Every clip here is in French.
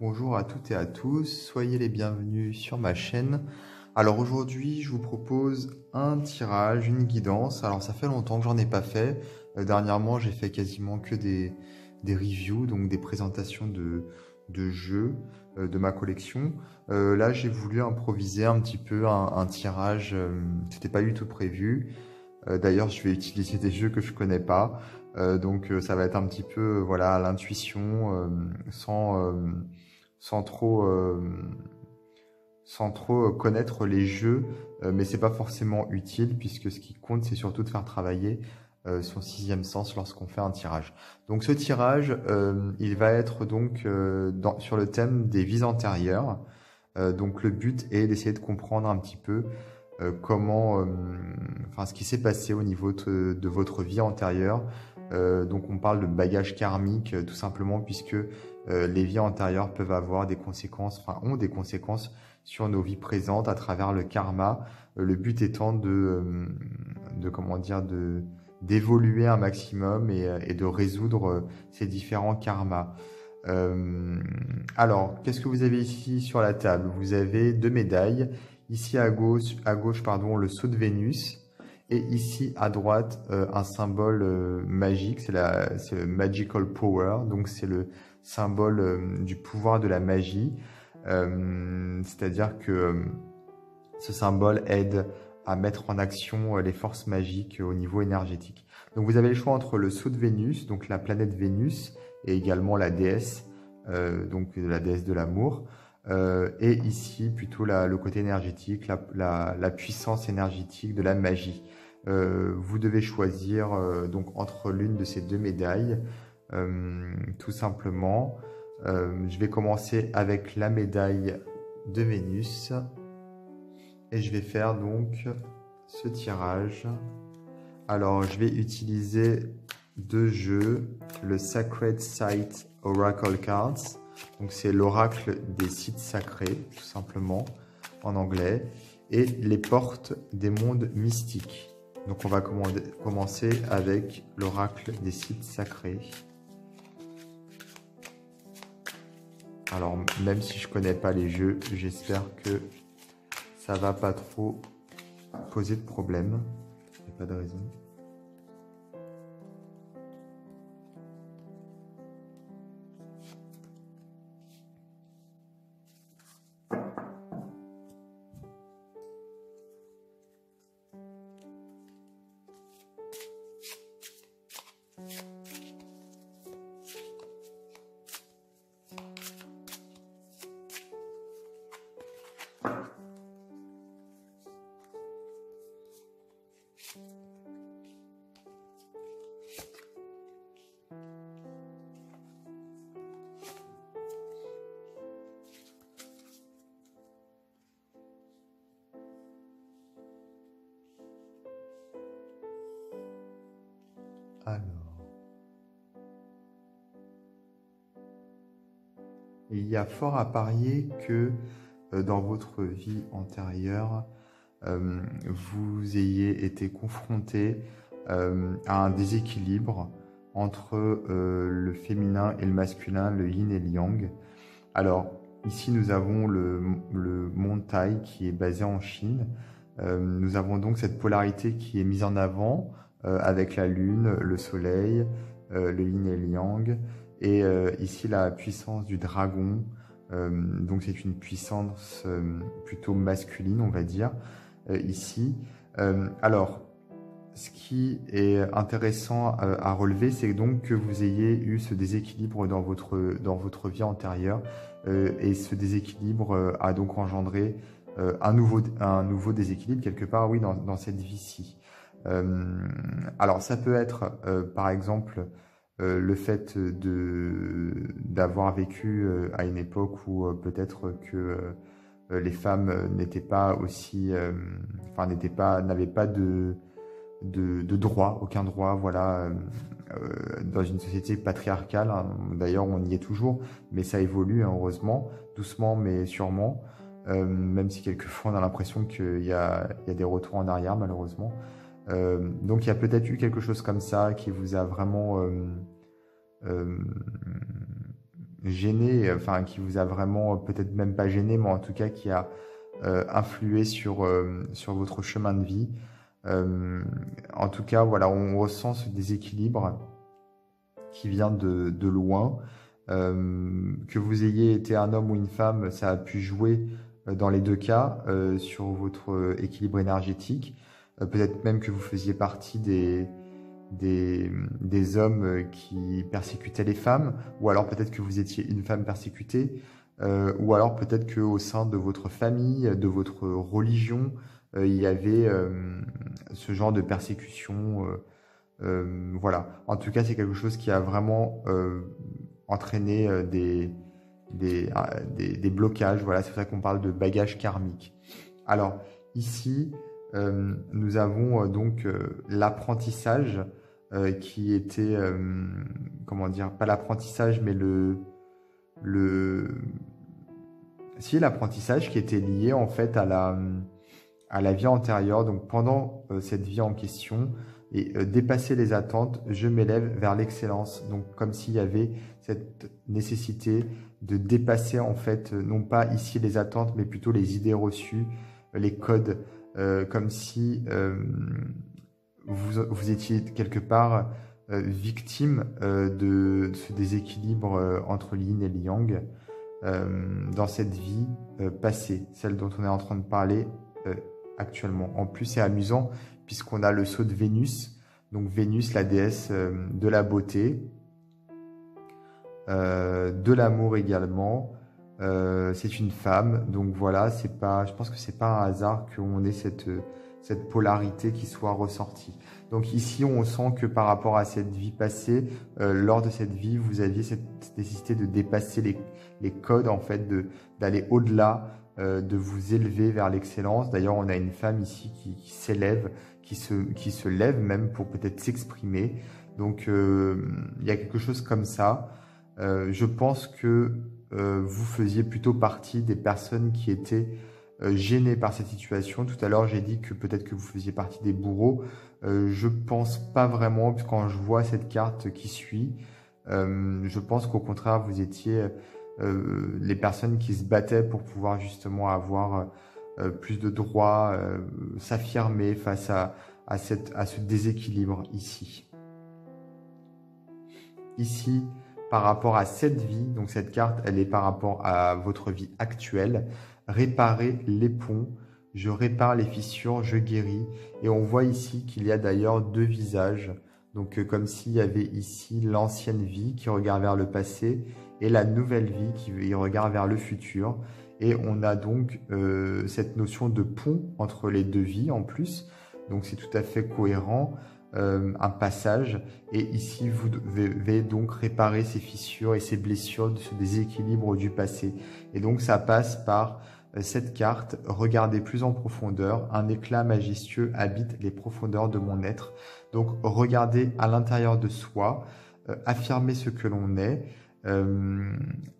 Bonjour à toutes et à tous, soyez les bienvenus sur ma chaîne. Alors aujourd'hui, je vous propose un tirage, une guidance. Alors ça fait longtemps que j'en ai pas fait. Dernièrement, j'ai fait quasiment que des reviews, donc des présentations de jeux de ma collection. Là, j'ai voulu improviser un petit peu un tirage. C'était pas du tout prévu. D'ailleurs, je vais utiliser des jeux que je connais pas. Donc ça va être un petit peu voilà, à l'intuition, sans trop, connaître les jeux, mais c'est pas forcément utile puisque ce qui compte, c'est surtout de faire travailler son sixième sens lorsqu'on fait un tirage. Donc ce tirage, il va être donc sur le thème des vies antérieures. Donc le but est d'essayer de comprendre un petit peu ce qui s'est passé au niveau de votre vie antérieure. Donc on parle de bagage karmique tout simplement puisque les vies antérieures peuvent avoir des conséquences, ont des conséquences sur nos vies présentes à travers le karma. Le but étant d'évoluer un maximum et de résoudre ces différents karmas. Alors, qu'est-ce que vous avez ici sur la table? Vous avez deux médailles. Ici à gauche, le sceau de Vénus. Et ici à droite, un symbole magique, c'est le Magical Power, donc c'est le symbole du pouvoir de la magie. C'est-à-dire que ce symbole aide à mettre en action les forces magiques au niveau énergétique. Donc vous avez le choix entre le sceau de Vénus, donc la planète Vénus, et également la déesse, donc la déesse de l'amour. Et ici, plutôt le côté énergétique, la puissance énergétique de la magie. Vous devez choisir donc entre l'une de ces deux médailles, tout simplement. Je vais commencer avec la médaille de Vénus. Et je vais faire donc ce tirage. Alors, je vais utiliser deux jeux, le Sacred Site Oracle Cards. Donc c'est l'oracle des sites sacrés, tout simplement, en anglais, et les portes des mondes mystiques. Donc on va commencer avec l'oracle des sites sacrés. Alors même si je connais pas les jeux, j'espère que ça va pas trop poser de problème. Il n'y a pas de raison. Alors, il y a fort à parier que dans votre vie antérieure, vous ayez été confronté à un déséquilibre entre le féminin et le masculin, le yin et le yang. Alors, ici, nous avons le mont Tai qui est basé en Chine. Nous avons donc cette polarité qui est mise en avant avec la lune, le soleil, le yin et le yang. Et ici, la puissance du dragon. Donc, c'est une puissance plutôt masculine, on va dire, ici. Alors, ce qui est intéressant à relever, c'est donc que vous ayez eu ce déséquilibre dans votre vie antérieure. Et ce déséquilibre a donc engendré un nouveau déséquilibre, quelque part, oui, dans cette vie-ci. Alors, ça peut être, par exemple, le fait d'avoir vécu à une époque où peut-être que les femmes n'étaient pas aussi, n'avaient pas de droit, aucun droit, voilà, dans une société patriarcale, hein. D'ailleurs, on y est toujours, mais ça évolue, hein, heureusement, doucement mais sûrement, même si quelquefois on a l'impression qu'il y a des retours en arrière, malheureusement. Donc il y a peut-être eu quelque chose comme ça qui vous a vraiment gêné, enfin qui vous a vraiment, peut-être même pas gêné, mais en tout cas qui a influé sur votre chemin de vie. En tout cas, voilà, on ressent ce déséquilibre qui vient de loin. Que vous ayez été un homme ou une femme, ça a pu jouer dans les deux cas sur votre équilibre énergétique. Peut-être même que vous faisiez partie des hommes qui persécutaient les femmes, ou alors peut-être que vous étiez une femme persécutée, ou alors peut-être qu'au sein de votre famille, de votre religion, il y avait ce genre de persécution. Voilà. En tout cas, c'est quelque chose qui a vraiment entraîné des blocages. Voilà, c'est pour ça qu'on parle de bagage karmique. Alors, ici, nous avons donc l'apprentissage qui était, comment dire, pas l'apprentissage, mais si, l'apprentissage qui était lié en fait à la vie antérieure. Donc, pendant cette vie en question, et dépasser les attentes, je m'élève vers l'excellence. Donc, comme s'il y avait cette nécessité de dépasser en fait, non pas ici les attentes, mais plutôt les idées reçues, les codes, comme si vous étiez quelque part victime de ce déséquilibre entre l'yin et le yang dans cette vie passée, celle dont on est en train de parler actuellement. En plus, c'est amusant puisqu'on a le sceau de Vénus, donc Vénus, la déesse de la beauté, de l'amour également. C'est une femme, donc voilà, c'est pas, je pense que c'est pas un hasard qu'on ait cette polarité qui soit ressortie. Donc ici, on sent que par rapport à cette vie passée, lors de cette vie, vous aviez cette nécessité de dépasser les codes, en fait, d'aller au-delà, de vous élever vers l'excellence. D'ailleurs, on a une femme ici qui s'élève, qui se lève même pour peut-être s'exprimer. Donc, il y a quelque chose comme ça. Je pense que vous faisiez plutôt partie des personnes qui étaient gênées par cette situation. Tout à l'heure, j'ai dit que peut-être que vous faisiez partie des bourreaux. Je pense pas vraiment, parce que quand je vois cette carte qui suit, je pense qu'au contraire, vous étiez les personnes qui se battaient pour pouvoir justement avoir plus de droits, s'affirmer face à ce déséquilibre ici. Ici, par rapport à cette vie, donc cette carte, elle est par rapport à votre vie actuelle. Réparer les ponts, je répare les fissures, je guéris. Et on voit ici qu'il y a d'ailleurs deux visages. Donc comme s'il y avait ici l'ancienne vie qui regarde vers le passé et la nouvelle vie qui regarde vers le futur. Et on a donc cette notion de pont entre les deux vies en plus. Donc c'est tout à fait cohérent. Un passage, et ici vous devez donc réparer ces fissures et ces blessures de ce déséquilibre du passé. Et donc ça passe par cette carte, regardez plus en profondeur, un éclat majestueux habite les profondeurs de mon être. Donc regardez à l'intérieur de soi, affirmer ce que l'on est,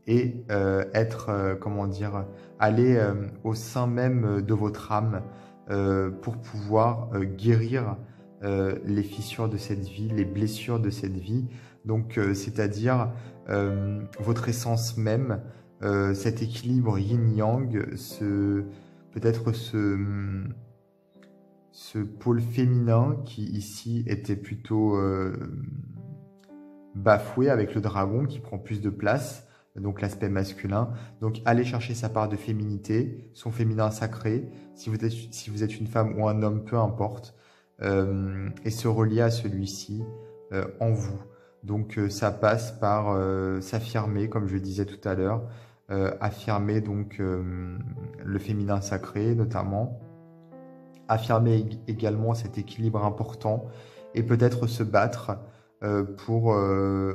et être, comment dire, aller au sein même de votre âme pour pouvoir guérir les fissures de cette vie, les blessures de cette vie, donc c'est-à-dire votre essence même, cet équilibre yin-yang, peut-être ce pôle féminin qui ici était plutôt bafoué avec le dragon qui prend plus de place, donc l'aspect masculin. Donc allez chercher sa part de féminité, son féminin sacré, si vous êtes une femme ou un homme, peu importe. Et se relier à celui-ci en vous. Donc ça passe par s'affirmer, comme je disais tout à l'heure, affirmer donc le féminin sacré notamment, affirmer également cet équilibre important et peut-être se battre pour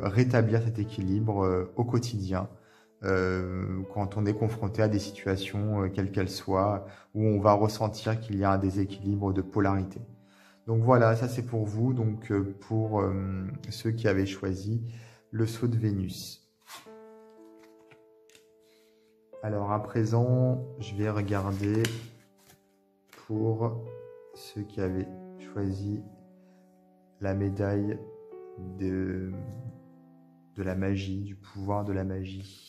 rétablir cet équilibre au quotidien. Quand on est confronté à des situations, quelles qu'elles soient, où on va ressentir qu'il y a un déséquilibre de polarité. Donc voilà, ça c'est pour vous, donc pour ceux qui avaient choisi le sceau de Vénus. Alors à présent, je vais regarder pour ceux qui avaient choisi la médaille de de la magie, du pouvoir de la magie.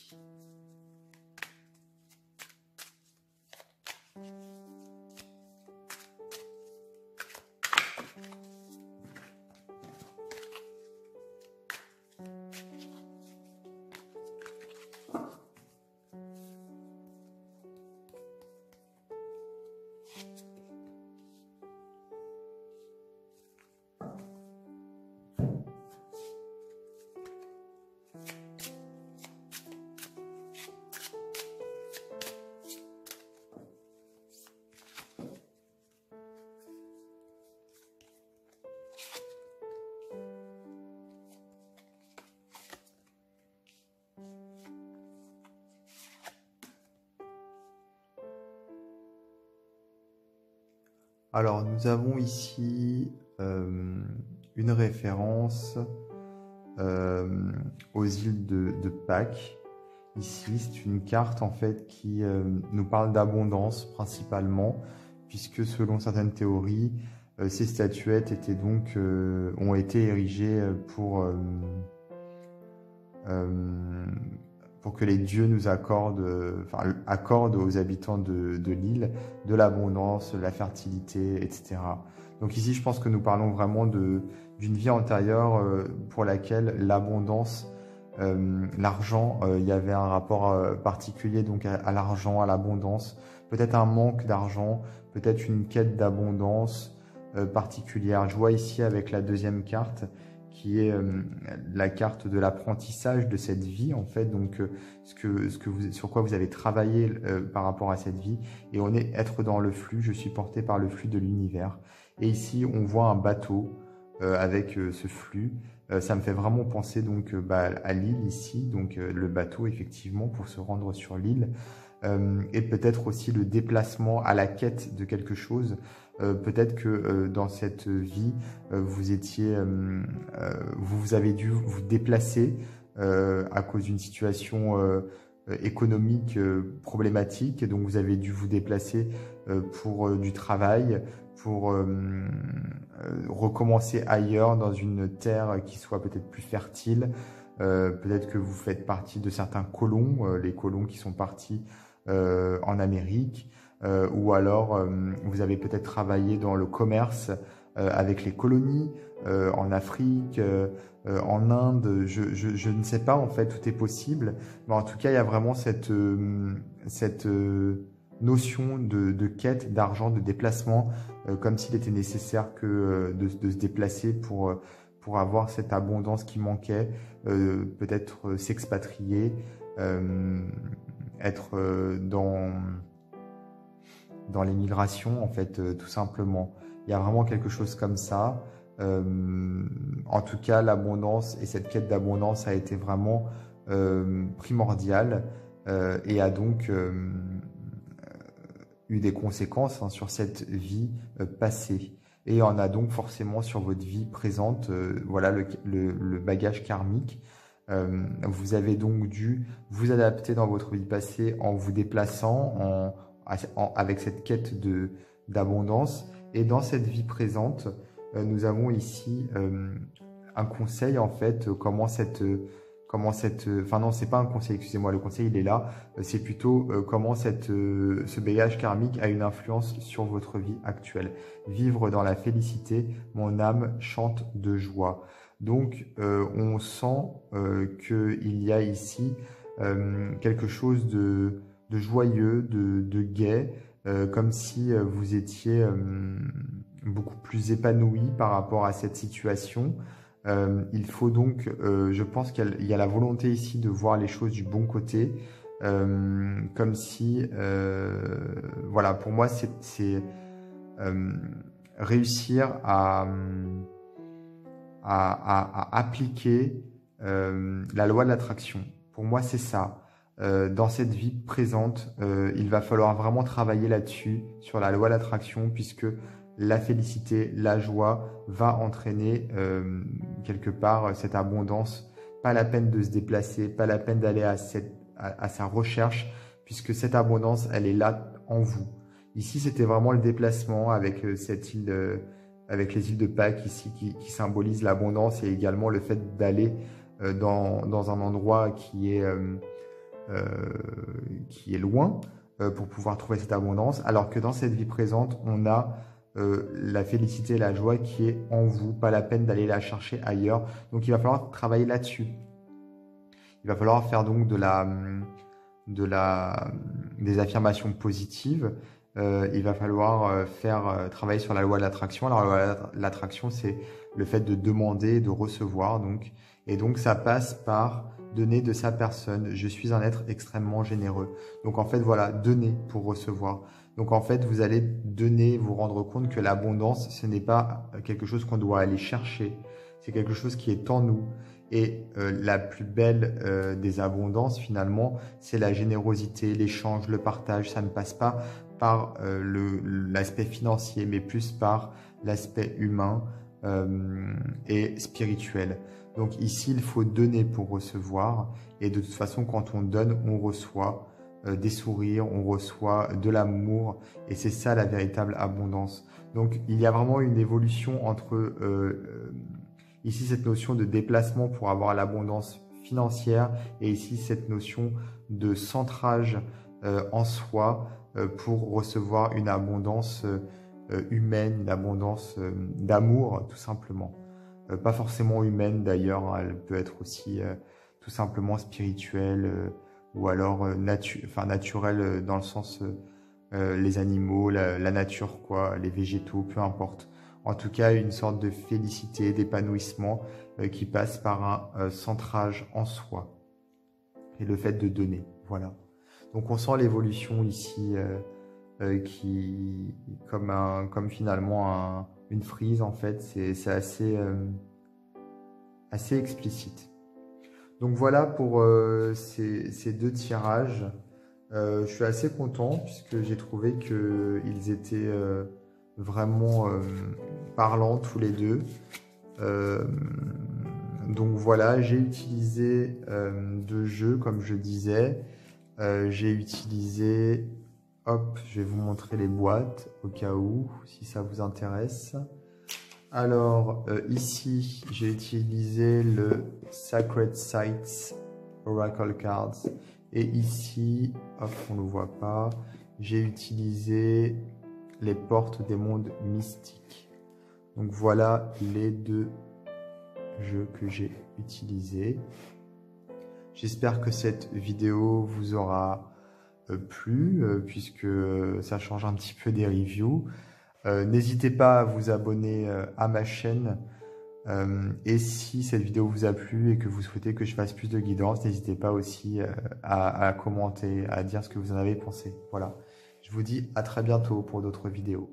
Alors, nous avons ici une référence aux îles de Pâques. Ici, c'est une carte en fait qui nous parle d'abondance principalement, puisque selon certaines théories, ces statuettes étaient donc, ont été érigées pour que les dieux nous accordent aux habitants de l'île de l'abondance, de la fertilité, etc. Donc ici, je pense que nous parlons vraiment d'une vie antérieure pour laquelle l'abondance, l'argent, il y avait un rapport particulier donc à l'argent, à l'abondance, peut-être un manque d'argent, peut-être une quête d'abondance particulière. Je vois ici avec la deuxième carte, qui est la carte de l'apprentissage de cette vie, en fait, donc sur quoi vous avez travaillé par rapport à cette vie, et on est être dans le flux, je suis porté par le flux de l'univers. Et ici, on voit un bateau avec ce flux, ça me fait vraiment penser donc à l'île ici, donc le bateau effectivement pour se rendre sur l'île, et peut-être aussi le déplacement à la quête de quelque chose. Peut-être que dans cette vie, vous avez dû vous déplacer à cause d'une situation économique problématique, et donc vous avez dû vous déplacer pour du travail, pour recommencer ailleurs dans une terre qui soit peut-être plus fertile. Peut-être que vous faites partie de certains colons, les colons qui sont partis en Amérique. Ou alors vous avez peut-être travaillé dans le commerce avec les colonies, en Afrique, en Inde, je ne sais pas, en fait, tout est possible, mais en tout cas il y a vraiment cette notion de quête, d'argent, de déplacement, comme s'il était nécessaire que de se déplacer pour avoir cette abondance qui manquait, peut-être s'expatrier, être dans l'émigration, en fait, tout simplement. Il y a vraiment quelque chose comme ça. En tout cas, l'abondance et cette quête d'abondance a été vraiment primordiale et a donc eu des conséquences sur cette vie passée. Et en a donc forcément sur votre vie présente, voilà le bagage karmique. Vous avez donc dû vous adapter dans votre vie passée en vous déplaçant, avec cette quête d'abondance. Et dans cette vie présente, nous avons ici un conseil, en fait, enfin non, c'est pas un conseil, excusez-moi, le conseil il est là, c'est plutôt comment ce bagage karmique a une influence sur votre vie actuelle. Vivre dans la félicité, mon âme chante de joie. Donc on sent qu'il y a ici quelque chose de joyeux, de gai, comme si vous étiez beaucoup plus épanoui par rapport à cette situation. Il faut donc, je pense qu'il y a la volonté ici de voir les choses du bon côté, comme si, voilà, pour moi, c'est réussir à appliquer la loi de l'attraction. Pour moi, c'est ça. Dans cette vie présente, il va falloir vraiment travailler là-dessus, sur la loi de l'attraction, puisque la félicité, la joie va entraîner quelque part cette abondance. Pas la peine de se déplacer, pas la peine d'aller à sa recherche, puisque cette abondance, elle est là en vous. Ici, c'était vraiment le déplacement avec cette île, avec les îles de Pâques ici qui symbolisent l'abondance, et également le fait d'aller dans un endroit qui est loin pour pouvoir trouver cette abondance, alors que dans cette vie présente, on a la félicité et la joie qui est en vous, pas la peine d'aller la chercher ailleurs. Donc il va falloir travailler là-dessus. Il va falloir faire donc des affirmations positives. Il va falloir travailler sur la loi de l'attraction. Alors la loi de l'attraction, c'est le fait de demander, de recevoir. Donc, et donc ça passe par donner de sa personne. Je suis un être extrêmement généreux. Donc en fait, voilà, donner pour recevoir. Donc en fait, vous allez donner, vous rendre compte que l'abondance, ce n'est pas quelque chose qu'on doit aller chercher. C'est quelque chose qui est en nous. Et la plus belle des abondances, finalement, c'est la générosité, l'échange, le partage. Ça ne passe pas par l'aspect financier, mais plus par l'aspect humain et spirituel. Donc ici, il faut donner pour recevoir. Et de toute façon, quand on donne, on reçoit des sourires, on reçoit de l'amour. Et c'est ça la véritable abondance. Donc il y a vraiment une évolution entre ici cette notion de déplacement pour avoir l'abondance financière et ici cette notion de centrage en soi pour recevoir une abondance humaine, une abondance d'amour tout simplement. Pas forcément humaine d'ailleurs, elle peut être aussi tout simplement spirituelle ou alors naturelle dans le sens les animaux, la nature quoi, les végétaux, peu importe. En tout cas, une sorte de félicité, d'épanouissement qui passe par un centrage en soi et le fait de donner. Voilà. Donc on sent l'évolution ici qui comme finalement une frise en fait. C'est assez explicite. Donc voilà pour ces deux tirages. Je suis assez content puisque j'ai trouvé qu'ils étaient vraiment parlants tous les deux. Donc voilà, j'ai utilisé deux jeux comme je disais. J'ai utilisé, hop, je vais vous montrer les boîtes au cas où, si ça vous intéresse. Alors ici, j'ai utilisé le Sacred Sites Oracle Cards. Et ici, hop, on ne le voit pas, j'ai utilisé les portes des mondes mystiques. Donc voilà les deux jeux que j'ai utilisés. J'espère que cette vidéo vous aura plu, puisque ça change un petit peu des reviews. N'hésitez pas à vous abonner à ma chaîne. Et si cette vidéo vous a plu et que vous souhaitez que je fasse plus de guidance, n'hésitez pas aussi à commenter, à dire ce que vous en avez pensé. Voilà. Je vous dis à très bientôt pour d'autres vidéos.